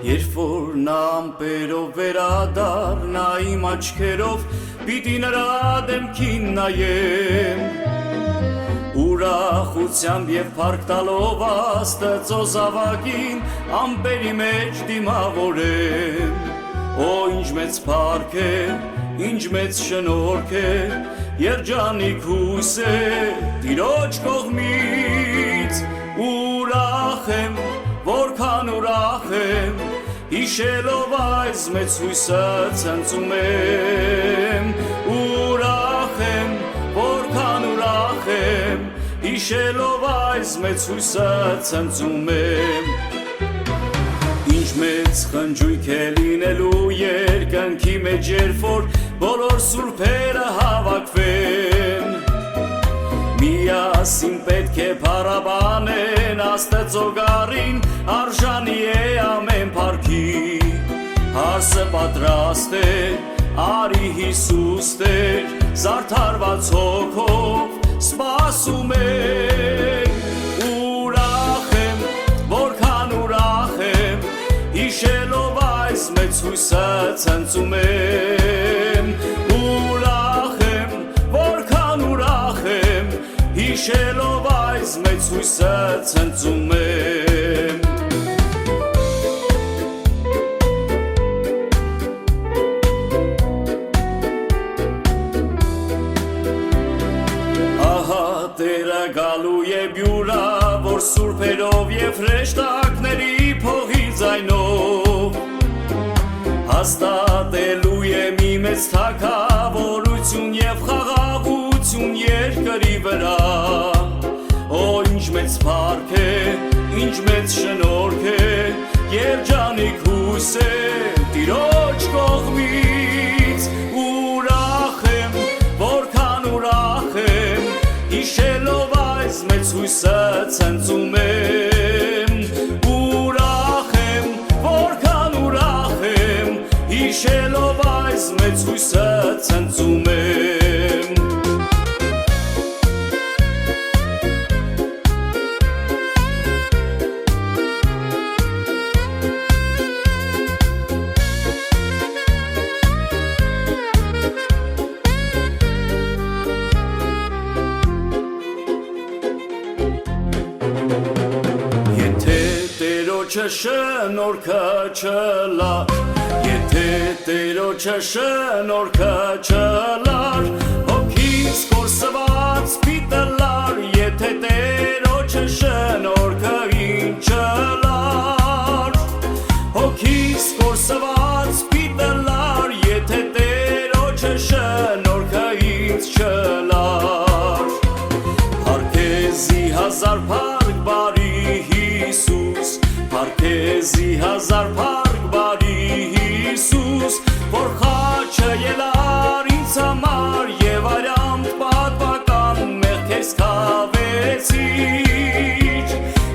Երբ որ նա ամպերով վերադառնա իմ աչքերով պիտի նրա դեմքին նայեմ ուրախությամբ և փառք տալով Աստծո զավակին ամպերի մեջ դիմավորեմ Օ ինչ մեծ փառք է, ինչ մեծ շնորհք է, երջանիկ հույս է Տիրոջ կողմից ուրախ եմ, որքան ուրախ եմ Հիշելով այս մեծ հույսը ցնծում եմ Ուրախ եմ, որքան ուրախ եմ Հիշելով այս մեծ հույսը ցնծում եմ Ինչ մեծ խնջույք է լինելու երկնքի մեջ երբ որ բոլոր սուրբերը հավաքվեն Միասին պետք է փառաբանեն Աստծո գառին արժանի է ամեն փառքի Հարսը պատրաստ է արի Հիսուս Տեր զարդարված հոգով սպասում ենք Ուրախ եմ, որքան ուրախ եմ Հիշելով այս մեծ հույսը ցնծում եմ Ուրախ եմ, որքան ուրախ եմ Հիշելով այս մեծ հույսը ցնծում եմ Ահա Տերը գալու է բյուրա որ սուրբերով և հրեշտակների փողի ձայնով Հաստատելու է մի մեծ թագավորություն և խաղաղություն երկրի վրա Օ ինչ մեծ փառք է, ինչ մեծ շնորհք է, երջանիկ հույս է Տիրոջ կողմից ուրախ եմ, որքան ուրախ եմ Հիշելով այս մեծ հույսը ցնծում եմ Ուրախ եմ, որքան ուրախ եմ Հիշելով այս մեծ հույսը ցնծում եմ Շնորհքը չլար Եթե Տերոջը շնորհքը չլար Հոգիս կորսված պիտի լար Եթե Տերոջը շնորհքը ինձ չլար Հոգիս կորսված պիտի լար Եթե Տերոջը շնորհքը ինձ չլար Փառքեզի հազար փառք բարի Հիսուս Փառքեզի հազար փառք բարի Հիսուս Որ խաչը ելար ինձ համար Եվ արյամբ պատվական մեղքերս քավեցիր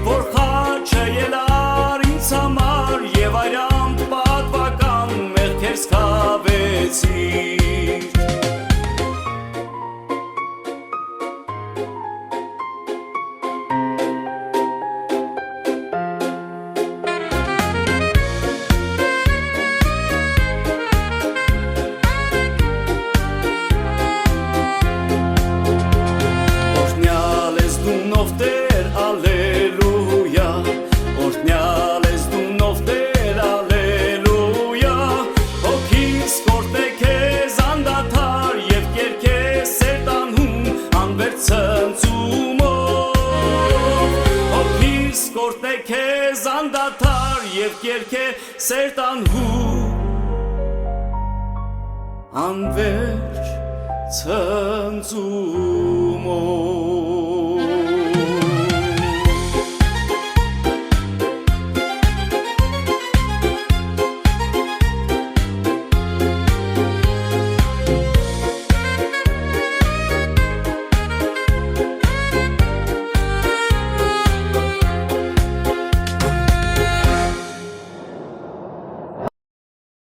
Որ խաչը ելար ինձ համար Եվ արյամբ պատվական մեղքերս քավեցիր Քեզ անդադար և կերքե սերտանհու անվերջ ցնծումով